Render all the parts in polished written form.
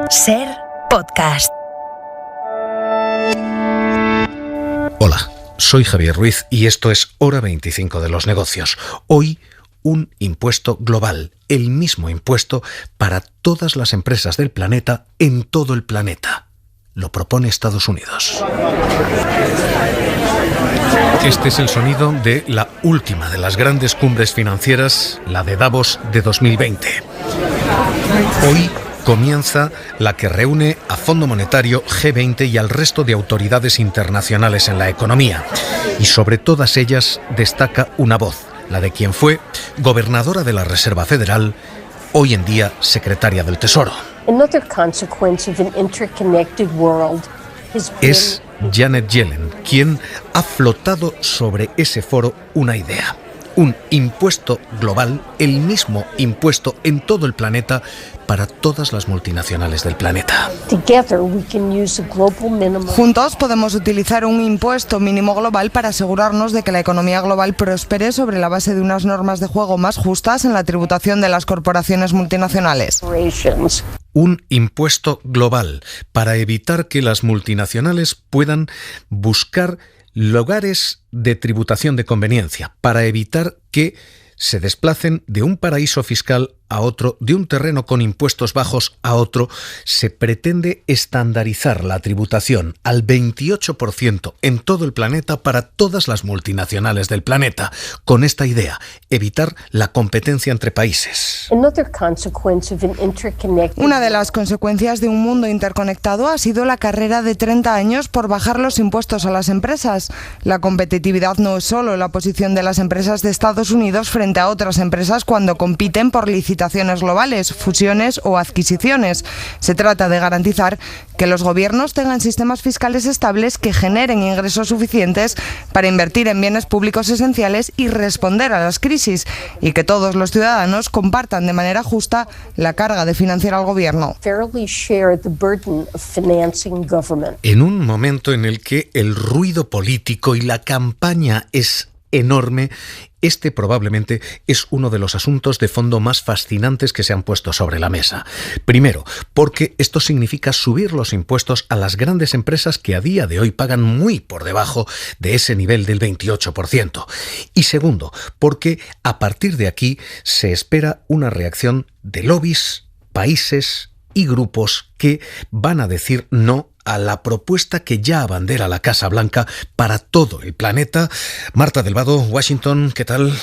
Ser Podcast. Hola, soy Javier Ruiz y esto es Hora 25 de los negocios. Hoy, un impuesto global, el mismo impuesto para todas las empresas del planeta en todo el planeta. Lo propone Estados Unidos. Este es el sonido de la última de las grandes cumbres financieras, la de Davos de 2020. Hoy comienza la que reúne a Fondo Monetario, G20 y al resto de autoridades internacionales en la economía. Y sobre todas ellas destaca una voz, la de quien fue gobernadora de la Reserva Federal, hoy en día secretaria del Tesoro. Es Janet Yellen quien ha flotado sobre ese foro una idea. Un impuesto global, el mismo impuesto en todo el planeta para todas las multinacionales del planeta. Juntos podemos utilizar un impuesto mínimo global para asegurarnos de que la economía global prospere sobre la base de unas normas de juego más justas en la tributación de las corporaciones multinacionales. Un impuesto global para evitar que las multinacionales puedan buscar lugares de tributación de conveniencia, para evitar que se desplacen de un paraíso fiscal a otro, de un terreno con impuestos bajos a otro. Se pretende estandarizar la tributación al 28% en todo el planeta para todas las multinacionales del planeta. Con esta idea, evitar la competencia entre países. Una de las consecuencias de un mundo interconectado ha sido la carrera de 30 años por bajar los impuestos a las empresas. La competitividad no es solo la posición de las empresas de Estados Unidos frente a otras empresas cuando compiten por licitaciones globales, fusiones o adquisiciones. Se trata de garantizar que los gobiernos tengan sistemas fiscales estables que generen ingresos suficientes para invertir en bienes públicos esenciales y responder a las crisis, y que todos los ciudadanos compartan de manera justa la carga de financiar al gobierno. En un momento en el que el ruido político y la campaña es enorme, este probablemente es uno de los asuntos de fondo más fascinantes que se han puesto sobre la mesa. Primero, porque esto significa subir los impuestos a las grandes empresas que a día de hoy pagan muy por debajo de ese nivel del 28%. Y segundo, porque a partir de aquí se espera una reacción de lobbies, países y grupos que van a decir no a la propuesta que ya abandera la Casa Blanca para todo el planeta. Marta del Vado, Washington, ¿qué tal?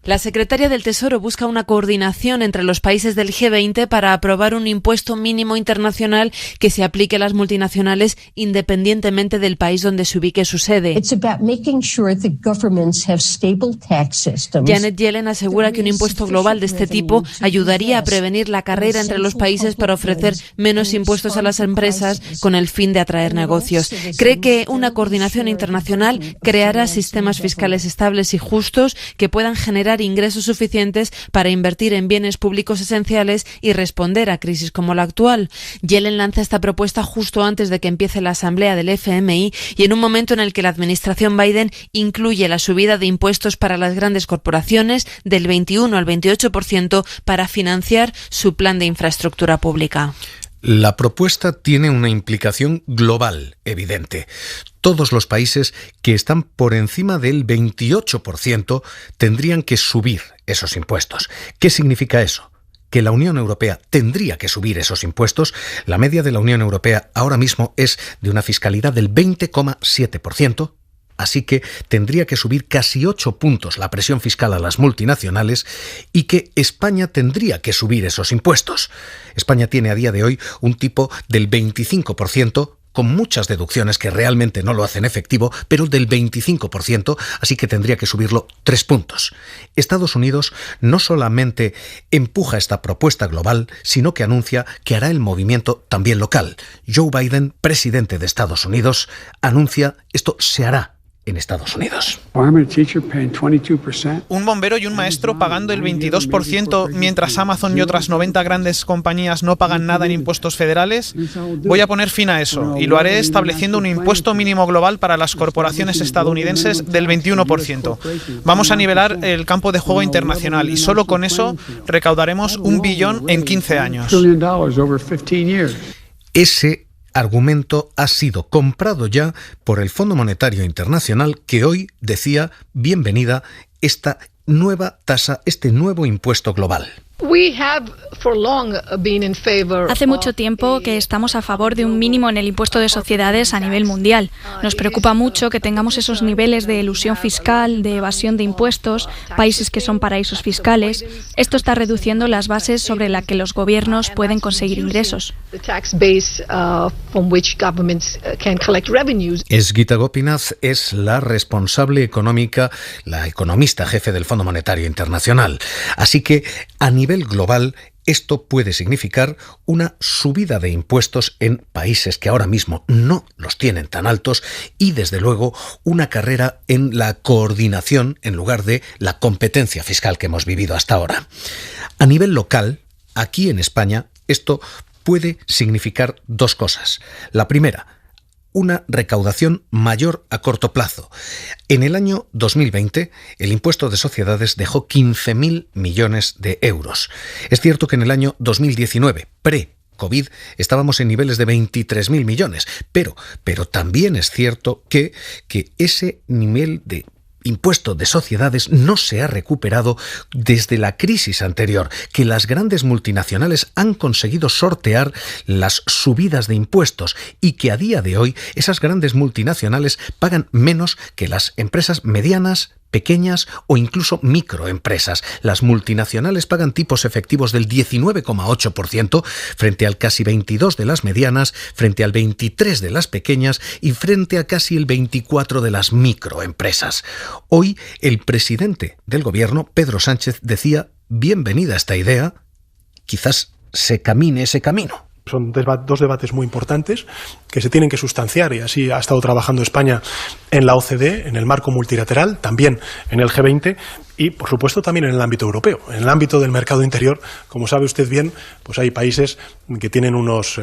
La secretaria del Tesoro busca una coordinación entre los países del G20 para aprobar un impuesto mínimo internacional que se aplique a las multinacionales independientemente del país donde se ubique su sede. Janet Yellen asegura que un impuesto global de este tipo ayudaría a prevenir la carrera entre los países para ofrecer menos impuestos a las empresas con el fin de atraer negocios. Cree que una coordinación internacional creará sistemas fiscales estables y justos que puedan generar ingresos suficientes para invertir en bienes públicos esenciales y responder a crisis como la actual. Yellen lanza esta propuesta justo antes de que empiece la asamblea del FMI y en un momento en el que la administración Biden incluye la subida de impuestos para las grandes corporaciones del 21 al 28% para financiar su plan de infraestructura pública. La propuesta tiene una implicación global, evidente. Todos los países que están por encima del 28% tendrían que subir esos impuestos. ¿Qué significa eso? Que la Unión Europea tendría que subir esos impuestos. La media de la Unión Europea ahora mismo es de una fiscalidad del 20,7%. Así que tendría que subir casi 8 puntos la presión fiscal a las multinacionales y que España tendría que subir esos impuestos. España tiene a día de hoy un tipo del 25%, con muchas deducciones que realmente no lo hacen efectivo, pero del 25%, así que tendría que subirlo 3 puntos. Estados Unidos no solamente empuja esta propuesta global, sino que anuncia que hará el movimiento también local. Joe Biden, presidente de Estados Unidos, anuncia esto se hará en Estados Unidos. Un bombero y un maestro pagando el 22%, mientras Amazon y otras 90 grandes compañías no pagan nada en impuestos federales. Voy a poner fin a eso y lo haré estableciendo un impuesto mínimo global para las corporaciones estadounidenses del 21%. Vamos a nivelar el campo de juego internacional y solo con eso recaudaremos $1 billón en 15 años. Ese argumento ha sido comprado ya por el Fondo Monetario Internacional, que hoy decía bienvenida esta nueva tasa, este nuevo impuesto global. Hace mucho tiempo que estamos a favor de un mínimo en el impuesto de sociedades a nivel mundial. Nos preocupa mucho que tengamos esos niveles de elusión fiscal, de evasión de impuestos, países que son paraísos fiscales. Esto está reduciendo las bases sobre las que los gobiernos pueden conseguir ingresos. Gita Gopinath es la responsable económica, la economista jefe del Fondo Monetario Internacional. Así que, a nivel global, esto puede significar una subida de impuestos en países que ahora mismo no los tienen tan altos y, desde luego, una carrera en la coordinación en lugar de la competencia fiscal que hemos vivido hasta ahora. A nivel local, aquí en España, esto puede significar dos cosas. La primera, una recaudación mayor a corto plazo. En el año 2020, el impuesto de sociedades dejó 15.000 millones de euros. Es cierto que en el año 2019, pre-COVID, estábamos en niveles de 23.000 millones, pero también es cierto que ese nivel de impuesto de sociedades no se ha recuperado desde la crisis anterior, que las grandes multinacionales han conseguido sortear las subidas de impuestos y que a día de hoy esas grandes multinacionales pagan menos que las empresas medianas, pequeñas o incluso microempresas. Las multinacionales pagan tipos efectivos del 19,8% frente al casi 22% de las medianas, frente al 23% de las pequeñas y frente a casi el 24% de las microempresas. Hoy el presidente del gobierno, Pedro Sánchez, decía bienvenida a esta idea, quizás se camine ese camino. Son dos debates muy importantes que se tienen que sustanciar y así ha estado trabajando España en la OCDE, en el marco multilateral, también en el G20 y, por supuesto, también en el ámbito europeo. En el ámbito del mercado interior, como sabe usted bien, pues hay países que tienen unos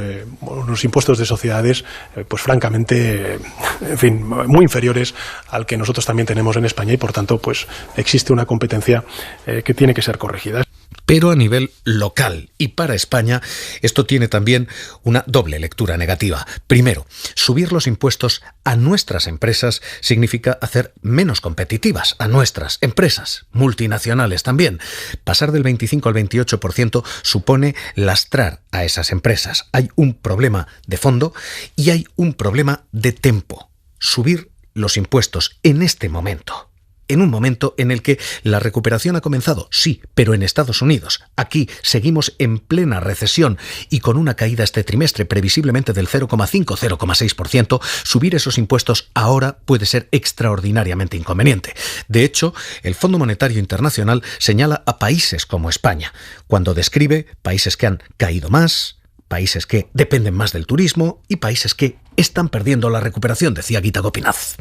impuestos de sociedades pues francamente, en fin, muy inferiores al que nosotros también tenemos en España y, por tanto, pues existe una competencia que tiene que ser corregida. Pero a nivel local y para España, esto tiene también una doble lectura negativa. Primero, subir los impuestos a nuestras empresas significa hacer menos competitivas a nuestras empresas, multinacionales también. Pasar del 25 al 28% supone lastrar a esas empresas. Hay un problema de fondo y hay un problema de tempo. Subir los impuestos en este momento, en un momento en el que la recuperación ha comenzado, sí, pero en Estados Unidos. Aquí seguimos en plena recesión y con una caída este trimestre previsiblemente del 0,5-0,6%, subir esos impuestos ahora puede ser extraordinariamente inconveniente. De hecho, el Fondo Monetario Internacional señala a países como España, cuando describe países que han caído más, países que dependen más del turismo y países que están perdiendo la recuperación, decía Gita Gopinath.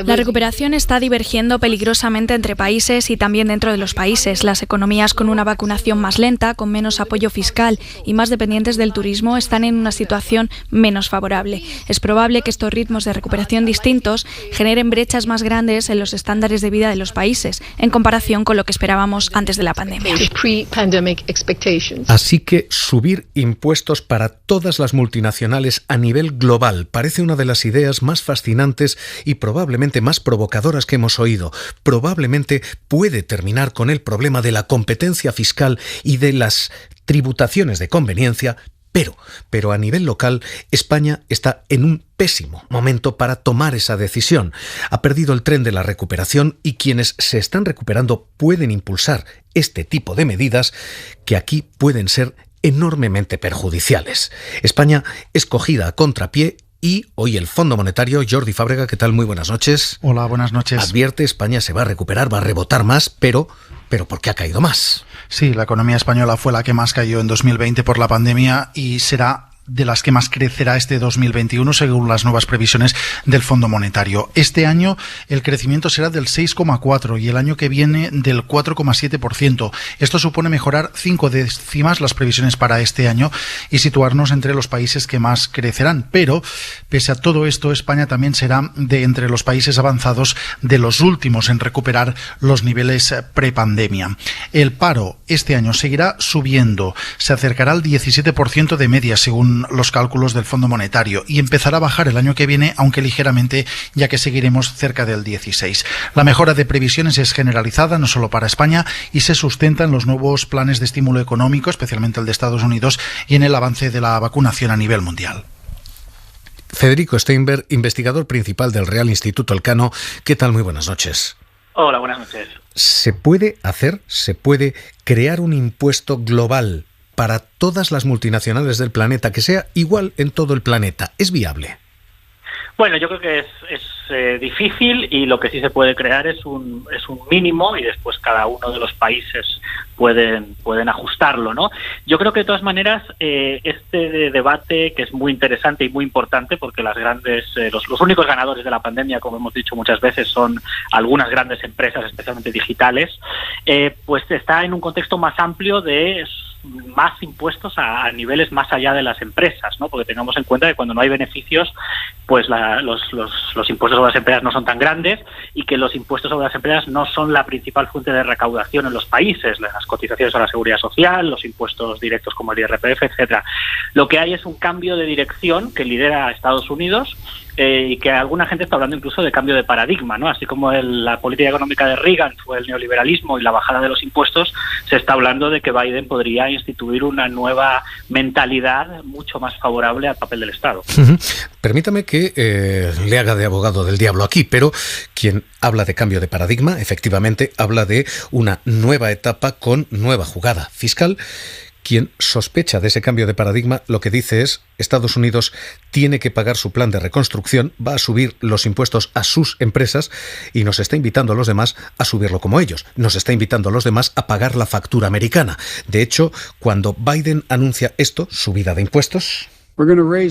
La recuperación está divergiendo peligrosamente entre países y también dentro de los países. Las economías con una vacunación más lenta, con menos apoyo fiscal y más dependientes del turismo están en una situación menos favorable. Es probable que estos ritmos de recuperación distintos generen brechas más grandes en los estándares de vida de los países, en comparación con lo que esperábamos antes de la pandemia. Así que subir impuestos para todas las multinacionales a nivel global parece una de las ideas más fascinantes y probablemente más provocadoras que hemos oído. Probablemente puede terminar con el problema de la competencia fiscal y de las tributaciones de conveniencia, pero a nivel local España está en un pésimo momento para tomar esa decisión. Ha perdido el tren de la recuperación y quienes se están recuperando pueden impulsar este tipo de medidas que aquí pueden ser enormemente perjudiciales. España es cogida a contrapié y hoy el Fondo Monetario, Jordi Fábrega, ¿qué tal? Muy buenas noches. Hola, buenas noches. Advierte, España se va a recuperar, va a rebotar más, pero ¿por qué ha caído más? Sí, la economía española fue la que más cayó en 2020 por la pandemia y será de las que más crecerá este 2021 según las nuevas previsiones del Fondo Monetario. Este año el crecimiento será del 6,4% y el año que viene del 4,7%. Esto supone mejorar 5 décimas las previsiones para este año y situarnos entre los países que más crecerán. Pero, pese a todo esto, España también será de entre los países avanzados de los últimos en recuperar los niveles prepandemia. El paro este año seguirá subiendo, se acercará al 17% de media según los cálculos del Fondo Monetario y empezará a bajar el año que viene, aunque ligeramente, ya que seguiremos cerca del 16%. La mejora de previsiones es generalizada, no solo para España, y se sustenta en los nuevos planes de estímulo económico, especialmente el de Estados Unidos, y en el avance de la vacunación a nivel mundial. Federico Steinberg, investigador principal del Real Instituto Elcano. ¿Qué tal? Muy buenas noches. Hola, buenas noches. ¿Se puede crear un impuesto global para todas las multinacionales del planeta, que sea igual en todo el planeta? ¿Es viable? Bueno, yo creo que es difícil, y lo que sí se puede crear es un mínimo, y después cada uno de los países pueden ajustarlo, ¿no? Yo creo que de todas maneras este debate, que es muy interesante y muy importante, porque los únicos ganadores de la pandemia, como hemos dicho muchas veces, son algunas grandes empresas, especialmente digitales, pues está en un contexto más amplio de más impuestos a niveles más allá de las empresas, ¿no? Porque tengamos en cuenta que cuando no hay beneficios, pues los impuestos sobre las empresas no son tan grandes, y que los impuestos sobre las empresas no son la principal fuente de recaudación en los países, las cotizaciones a la seguridad social, los impuestos directos como el IRPF, etcétera. Lo que hay es un cambio de dirección que lidera Estados Unidos, y que alguna gente está hablando incluso de cambio de paradigma, ¿no? Así como la política económica de Reagan fue el neoliberalismo y la bajada de los impuestos, se está hablando de que Biden podría instituir una nueva mentalidad mucho más favorable al papel del Estado. Permítame que le haga de abogado del diablo aquí, pero quien habla de cambio de paradigma, efectivamente, habla de una nueva etapa con nueva jugada fiscal. Quien sospecha de ese cambio de paradigma lo que dice es: Estados Unidos tiene que pagar su plan de reconstrucción, va a subir los impuestos a sus empresas y nos está invitando a los demás a subirlo como ellos. Nos está invitando a los demás a pagar la factura americana. De hecho, cuando Biden anuncia esto, subida de impuestos...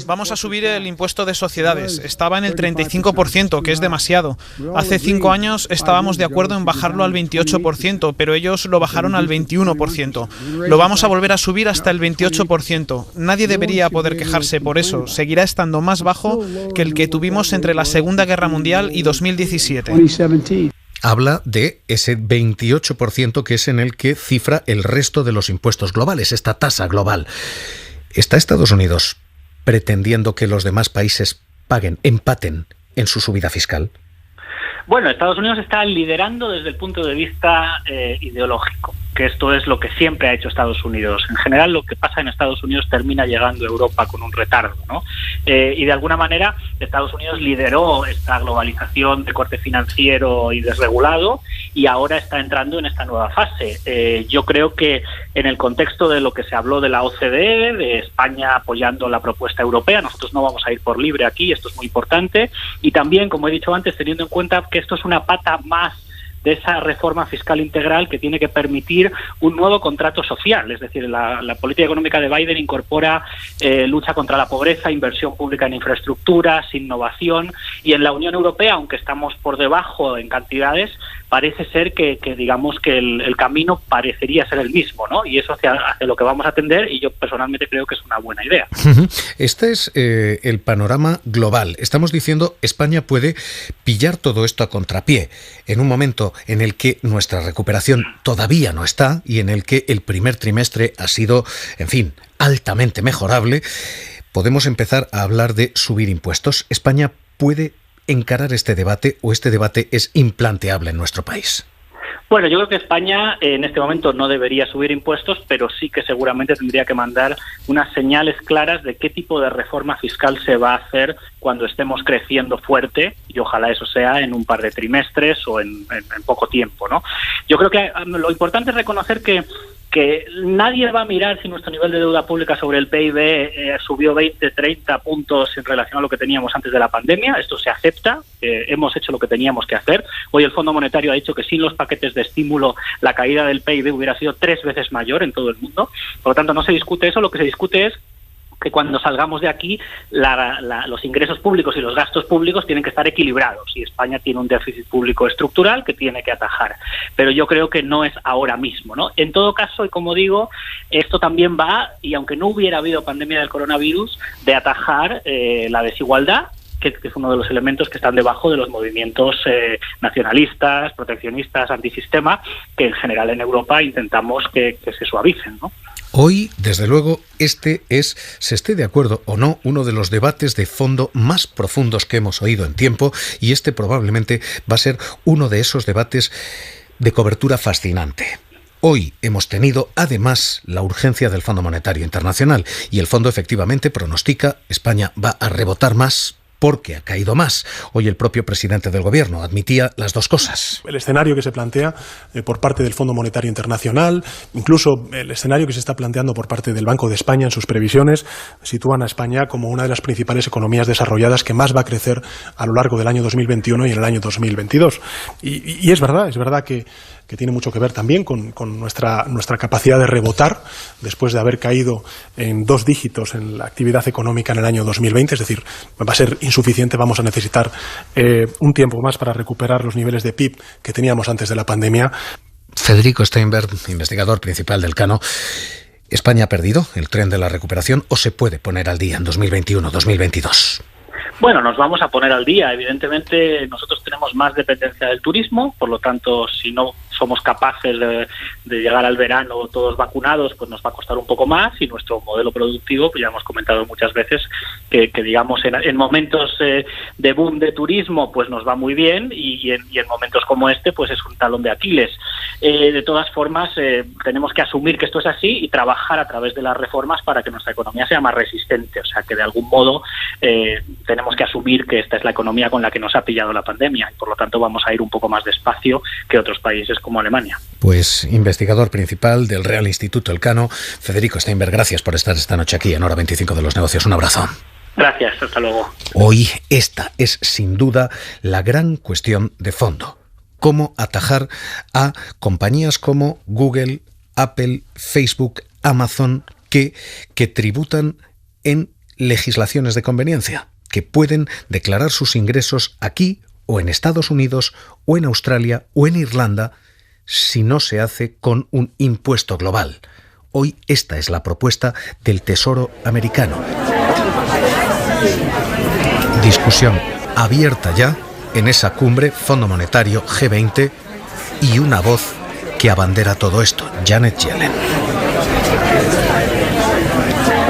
Vamos a subir el impuesto de sociedades. Estaba en el 35%, que es demasiado. Hace 5 años estábamos de acuerdo en bajarlo al 28%, pero ellos lo bajaron al 21%. Lo vamos a volver a subir hasta el 28%. Nadie debería poder quejarse por eso. Seguirá estando más bajo que el que tuvimos entre la Segunda Guerra Mundial y 2017. Habla de ese 28% que es en el que cifra el resto de los impuestos globales, esta tasa global. ¿Está Estados Unidos pretendiendo que los demás países empaten en su subida fiscal? Bueno, Estados Unidos está liderando desde el punto de vista ideológico, que esto es lo que siempre ha hecho Estados Unidos. En general, lo que pasa en Estados Unidos termina llegando a Europa con un retardo, ¿no? Y de alguna manera, Estados Unidos lideró esta globalización de corte financiero y desregulado, y ahora está entrando en esta nueva fase. Yo creo que en el contexto de lo que se habló de la OCDE, de España apoyando la propuesta europea, nosotros no vamos a ir por libre aquí, esto es muy importante, y también, como he dicho antes, teniendo en cuenta que esto es una pata más de esa reforma fiscal integral que tiene que permitir un nuevo contrato social. Es decir, la política económica de Biden incorpora lucha contra la pobreza, inversión pública en infraestructuras, innovación, y en la Unión Europea, aunque estamos por debajo en cantidades, parece ser que digamos que el camino parecería ser el mismo, ¿no? Y eso hacia lo que vamos a atender, y yo personalmente creo que es una buena idea. Este es el panorama global. Estamos diciendo, España puede pillar todo esto a contrapié en un momento en el que nuestra recuperación todavía no está y en el que el primer trimestre ha sido, en fin, altamente mejorable. Podemos empezar a hablar de subir impuestos. ¿España puede encarar este debate o este debate es implanteable en nuestro país? Bueno, yo creo que España en este momento no debería subir impuestos, pero sí que seguramente tendría que mandar unas señales claras de qué tipo de reforma fiscal se va a hacer cuando estemos creciendo fuerte, y ojalá eso sea en un par de trimestres o en poco tiempo, ¿no? Yo creo que lo importante es reconocer que nadie va a mirar si nuestro nivel de deuda pública sobre el PIB subió 20, 30 puntos en relación a lo que teníamos antes de la pandemia. Esto se acepta, hemos hecho lo que teníamos que hacer. Hoy el Fondo Monetario ha dicho que sin los paquetes de estímulo la caída del PIB hubiera sido 3 veces mayor en todo el mundo. Por lo tanto, no se discute eso, lo que se discute es que cuando salgamos de aquí los ingresos públicos y los gastos públicos tienen que estar equilibrados, y España tiene un déficit público estructural que tiene que atajar, pero yo creo que no es ahora mismo, ¿no? En todo caso, y como digo, esto también va, y aunque no hubiera habido pandemia del coronavirus, de atajar la desigualdad, que es uno de los elementos que están debajo de los movimientos nacionalistas, proteccionistas, antisistema, que en general en Europa intentamos que se suavicen, ¿no? Hoy, desde luego, este es, se esté de acuerdo o no, uno de los debates de fondo más profundos que hemos oído en tiempo, y este probablemente va a ser uno de esos debates de cobertura fascinante. Hoy hemos tenido, además, la urgencia del Fondo Monetario Internacional, y el fondo efectivamente pronostica España va a rebotar más porque ha caído más. Hoy el propio presidente del Gobierno admitía las dos cosas. El escenario que se plantea por parte del Fondo Monetario Internacional, incluso el escenario que se está planteando por parte del Banco de España en sus previsiones, sitúan a España como una de las principales economías desarrolladas que más va a crecer a lo largo del año 2021 y en el año 2022. Y es verdad que tiene mucho que ver también con nuestra capacidad de rebotar después de haber caído en 2 dígitos en la actividad económica en el año 2020, es decir, va a ser insuficiente, vamos a necesitar un tiempo más para recuperar los niveles de PIB que teníamos antes de la pandemia. Federico Steinberg, investigador principal del Cano, ¿España ha perdido el tren de la recuperación o se puede poner al día en 2021-2022? Bueno, nos vamos a poner al día. Evidentemente, nosotros tenemos más dependencia del turismo, por lo tanto, si no somos capaces de llegar al verano todos vacunados, pues nos va a costar un poco más, y nuestro modelo productivo, pues ya hemos comentado muchas veces que digamos, en momentos de boom de turismo, pues nos va muy bien, y en momentos como este, pues es un talón de Aquiles. De todas formas, tenemos que asumir que esto es así y trabajar a través de las reformas para que nuestra economía sea más resistente, o sea, que de algún modo tenemos que asumir que esta es la economía con la que nos ha pillado la pandemia, y por lo tanto vamos a ir un poco más despacio que otros países como Alemania. Pues investigador principal del Real Instituto Elcano, Federico Steinberg, gracias por estar esta noche aquí en Hora 25 de los Negocios. Un abrazo. Gracias, hasta luego. Hoy esta es sin duda la gran cuestión de fondo. ¿Cómo atajar a compañías como Google, Apple, Facebook, Amazon, que tributan en legislaciones de conveniencia, que pueden declarar sus ingresos aquí o en Estados Unidos o en Australia o en Irlanda si no se hace con un impuesto global? Hoy esta es la propuesta del Tesoro americano. Discusión abierta ya en esa cumbre Fondo Monetario G20, y una voz que abandera todo esto, Janet Yellen.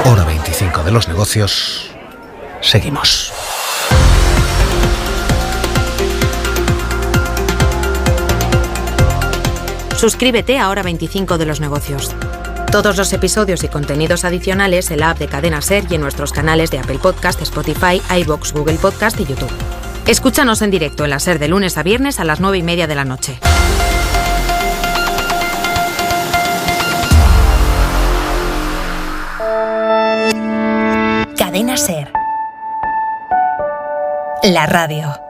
Hora 25 de los negocios. Seguimos. Suscríbete a Hora 25 de los negocios. Todos los episodios y contenidos adicionales en la app de Cadena SER y en nuestros canales de Apple Podcast, Spotify, iVoox, Google Podcast y YouTube. Escúchanos en directo en la SER de lunes a viernes a las 9:30 de la noche. Cadena SER. La radio.